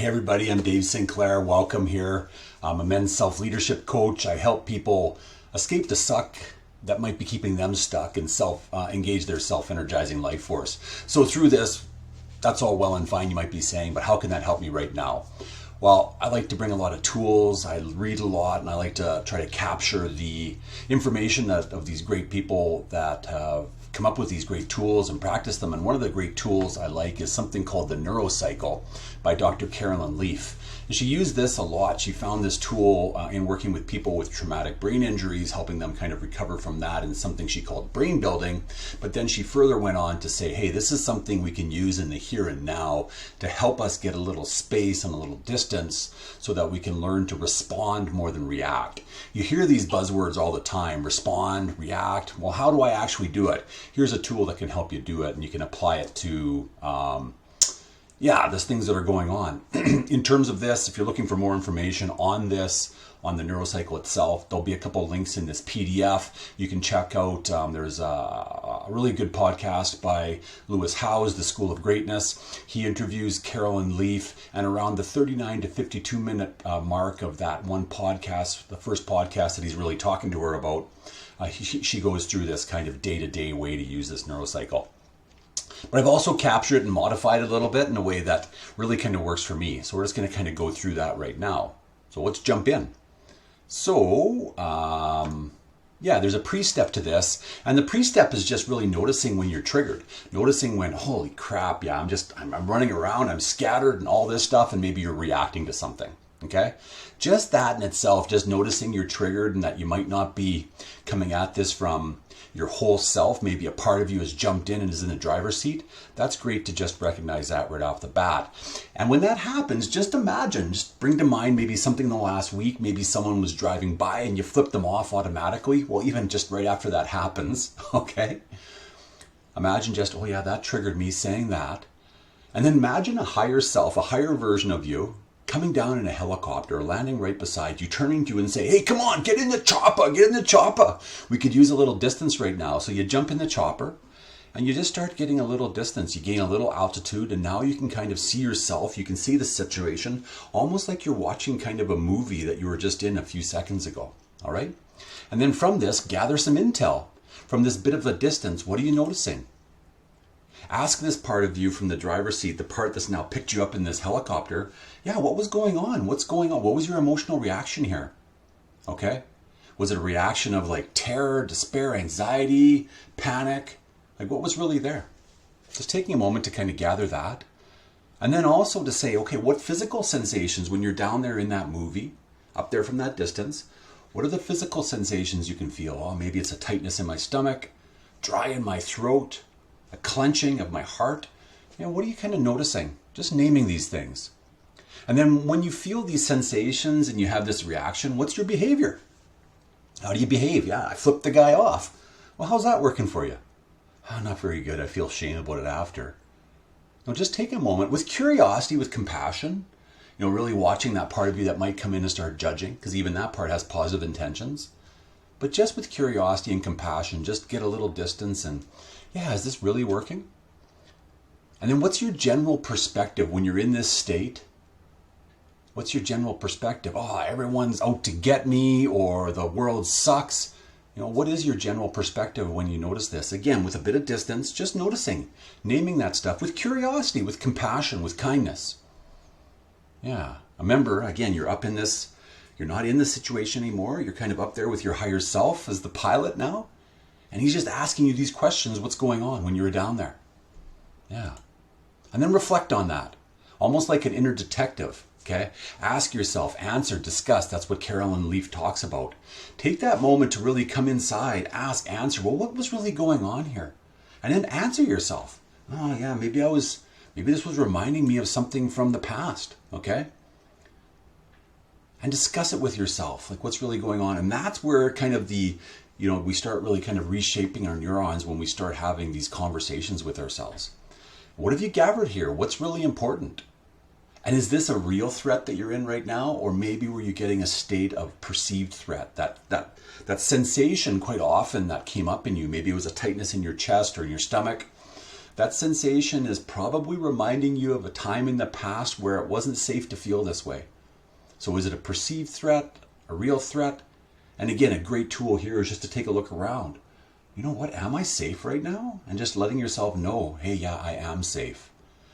Hey everybody, I'm Dave Sinclair. Welcome here. I'm a men's self-leadership coach. I help people escape the suck that might be keeping them stuck and engage their self-energizing life force. So through this, that's all well and fine, you might be saying, but how can that help me right now? Well, I like to bring a lot of tools, I read a lot, and I like to try to capture the information of these great people that have come up with these great tools and practice them. And one of the great tools I like is something called the Neurocycle by Dr. Carolyn Leaf. And she used this a lot. She found this tool in working with people with traumatic brain injuries, helping them kind of recover from that, and something she called brain building. But then she further went on to say, hey, this is something we can use in the here and now to help us get a little space and a little distance so that we can learn to respond more than react. You hear these buzzwords all the time: respond, react. Well, how do I actually do it? Here's a tool that can help you do it, and you can apply it to there's things that are going on. In terms of this, if you're looking for more information on this, on the Neurocycle itself, there'll be a couple of links in this PDF. You can check out, there's a really good podcast by Lewis Howes, The School of Greatness. He interviews Carolyn Leaf, and around the 39 to 52 minute mark of that one podcast, the first podcast that he's really talking to her about, she goes through this kind of day-to-day way to use this Neurocycle. But I've also captured it and modified it a little bit in a way that really kind of works for me. So we're just going to kind of go through that right now. So let's jump in. So, there's a pre-step to this. And the pre-step is just really noticing when you're triggered. Noticing when, holy crap, I'm running around, I'm scattered and all this stuff, and maybe you're reacting to something. Okay? Just that in itself, just noticing you're triggered and that you might not be coming at this from your whole self. Maybe a part of you has jumped in and is in the driver's seat. That's great to just recognize that right off the bat. And when that happens, just imagine, just bring to mind maybe something in the last week. Maybe someone was driving by and you flipped them off automatically. Well, even just right after that happens, okay? Imagine just, oh yeah, that triggered me saying that. And then imagine a higher self, a higher version of you, coming down in a helicopter, landing right beside you, turning to you and say, hey, come on, get in the chopper, get in the chopper. We could use a little distance right now. So you jump in the chopper and you just start getting a little distance. You gain a little altitude, and now you can kind of see yourself. You can see the situation almost like you're watching kind of a movie that you were just in a few seconds ago. All right. And then from this, gather some intel. From this bit of a distance, what are you noticing? Ask this part of you from the driver's seat, the part that's now picked you up in this helicopter. Yeah, what was going on? What's going on? What was your emotional reaction here? Okay? Was it a reaction of like terror, despair, anxiety, panic? Like what was really there? Just taking a moment to kind of gather that. And then also to say, okay, what physical sensations when you're down there in that movie, up there from that distance, what are the physical sensations you can feel? Oh, maybe it's a tightness in my stomach, dry in my throat, a clenching of my heart. What are you kind of noticing? Just naming these things. And then when you feel these sensations and you have this reaction, what's your behavior? How do you behave? Yeah, I flipped the guy off. Well, how's that working for you? Oh, not very good. I feel shame about it after. Now just take a moment with curiosity, with compassion, really watching that part of you that might come in and start judging, because even that part has positive intentions. But just with curiosity and compassion, just get a little distance and, yeah, is this really working? And then what's your general perspective when you're in this state? What's your general perspective? Oh, everyone's out to get me, or the world sucks. What is your general perspective when you notice this? Again, with a bit of distance, just noticing, naming that stuff with curiosity, with compassion, with kindness. Yeah. Remember, again, you're up in this, you're not in this situation anymore. You're kind of up there with your higher self as the pilot now. And he's just asking you these questions, what's going on when you were down there? Yeah. And then reflect on that, almost like an inner detective, okay? Ask yourself, answer, discuss. That's what Carolyn Leaf talks about. Take that moment to really come inside, ask, answer. Well, what was really going on here? And then answer yourself. Oh yeah, maybe this was reminding me of something from the past, okay? And discuss it with yourself, like what's really going on. And that's where kind of we start really kind of reshaping our neurons when we start having these conversations with ourselves. What have you gathered here? What's really important? And is this a real threat that you're in right now? Or maybe were you getting a state of perceived threat? That sensation quite often that came up in you, maybe it was a tightness in your chest or in your stomach. That sensation is probably reminding you of a time in the past where it wasn't safe to feel this way. So is it a perceived threat, a real threat? And again, a great tool here is just to take a look around. You know what, am I safe right now? And just letting yourself know, hey, yeah, I am safe.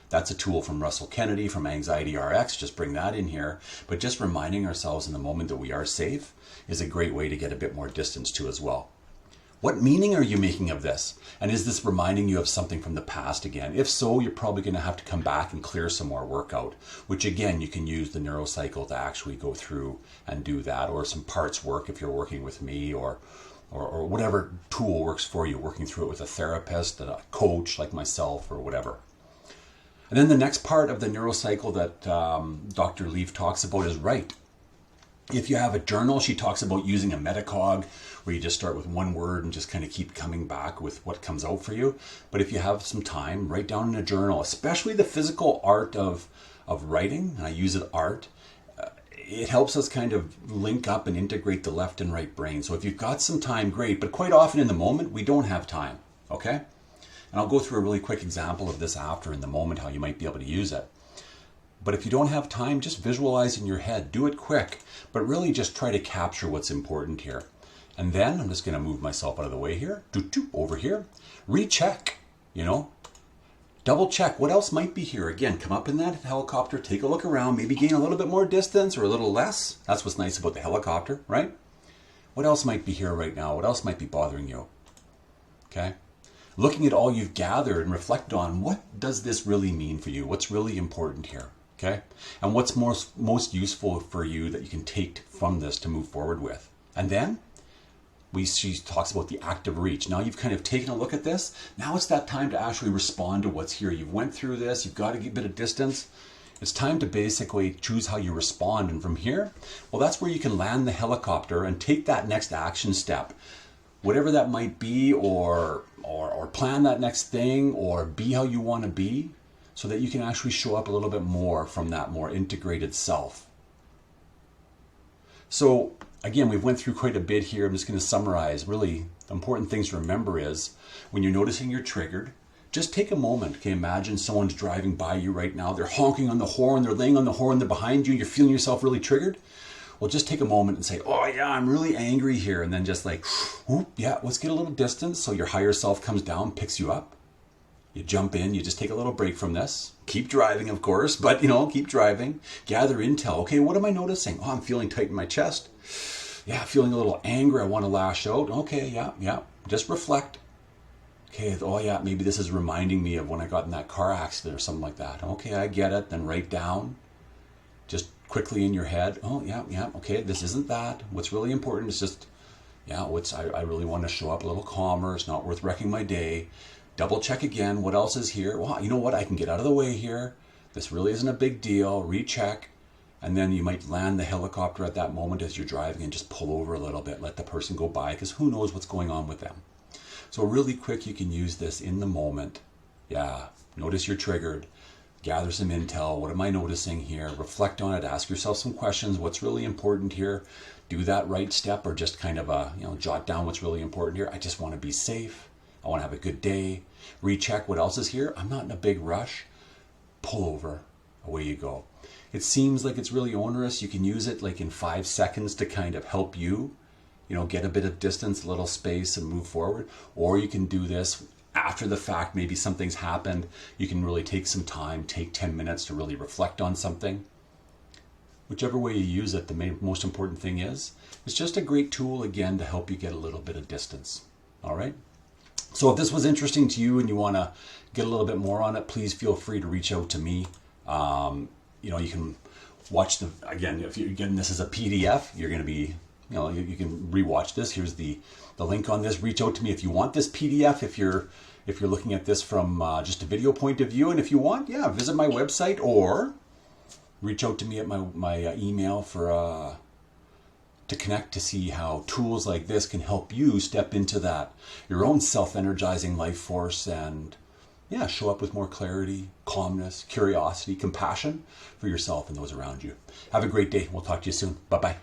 That's a tool from Russell Kennedy from Anxiety RX, just bring that in here. But just reminding ourselves in the moment that we are safe is a great way to get a bit more distance to as well. What meaning are you making of this? And is this reminding you of something from the past again? If so, you're probably going to have to come back and clear some more work out, which again, you can use the Neurocycle to actually go through and do that, or some parts work if you're working with me, or whatever tool works for you, working through it with a therapist, a coach like myself, or whatever. And then the next part of the Neurocycle that Dr. Leaf talks about is write. If you have a journal, she talks about using a metacog, where you just start with one word and just kind of keep coming back with what comes out for you. But if you have some time, write down in a journal, especially the physical art of writing. I use it art. It helps us kind of link up and integrate the left and right brain. So if you've got some time, great. But quite often in the moment, we don't have time, okay? And I'll go through a really quick example of this after in the moment, how you might be able to use it. But if you don't have time, just visualize in your head. Do it quick, but really just try to capture what's important here. And then I'm just going to move myself out of the way here. Over here. Recheck, Double check. What else might be here? Again, come up in that helicopter, take a look around, maybe gain a little bit more distance or a little less. That's what's nice about the helicopter, right? What else might be here right now? What else might be bothering you? Okay. Looking at all you've gathered and reflect on, what does this really mean for you? What's really important here? Okay. And what's most useful for you that you can take from this to move forward with? And then she talks about the active reach. Now you've kind of taken a look at this. Now it's that time to actually respond to what's here. You've went through this. You've got a bit of distance. It's time to basically choose how you respond. And from here, well, that's where you can land the helicopter and take that next action step. Whatever that might be, or plan that next thing, or be how you want to be, so that you can actually show up a little bit more from that more integrated self. So again, we've went through quite a bit here. I'm just going to summarize. Really, the important things to remember is when you're noticing you're triggered, just take a moment. Okay, imagine someone's driving by you right now. They're honking on the horn. They're laying on the horn. They're behind you. You're feeling yourself really triggered. Well, just take a moment and say, oh yeah, I'm really angry here. And then just like, whoop, yeah, let's get a little distance. So your higher self comes down, picks you up. You jump in, you just take a little break from this. Keep driving, of course, but keep driving. Gather intel. Okay, what am I noticing? Oh, I'm feeling tight in my chest. Yeah, feeling a little angry. I want to lash out. Okay, yeah. Just reflect. Okay, oh yeah, maybe this is reminding me of when I got in that car accident or something like that. Okay, I get it. Then write down. Just quickly in your head. Oh, yeah. Okay, this isn't that. What's really important is just, I really want to show up a little calmer. It's not worth wrecking my day. Double check again. What else is here? Well, you know what? I can get out of the way here. This really isn't a big deal. Recheck. And then you might land the helicopter at that moment as you're driving and just pull over a little bit. Let the person go by, because who knows what's going on with them. So really quick, you can use this in the moment. Yeah. Notice you're triggered. Gather some intel. What am I noticing here? Reflect on it. Ask yourself some questions. What's really important here? Do that right step, or just kind of jot down what's really important here. I just want to be safe. I want to have a good day. Recheck what else is here. I'm not in a big rush. Pull over. Away you go. It seems like it's really onerous. You can use it like in 5 seconds to kind of help you, get a bit of distance, a little space, and move forward. Or you can do this after the fact. Maybe something's happened. You can really take some time, take 10 minutes to really reflect on something. Whichever way you use it, the most important thing is, it's just a great tool, again, to help you get a little bit of distance. All right? So if this was interesting to you and you want to get a little bit more on it, please feel free to reach out to me. You can watch again, if you're getting this as a PDF, you're going to be, you can rewatch this. Here's the link on this. Reach out to me if you want this PDF, if you're looking at this from just a video point of view. And if you want, visit my website or reach out to me at my email to connect, to see how tools like this can help you step into your own self-energizing life force and show up with more clarity, calmness, curiosity, compassion for yourself and those around you. Have a great day. We'll talk to you soon. Bye-bye.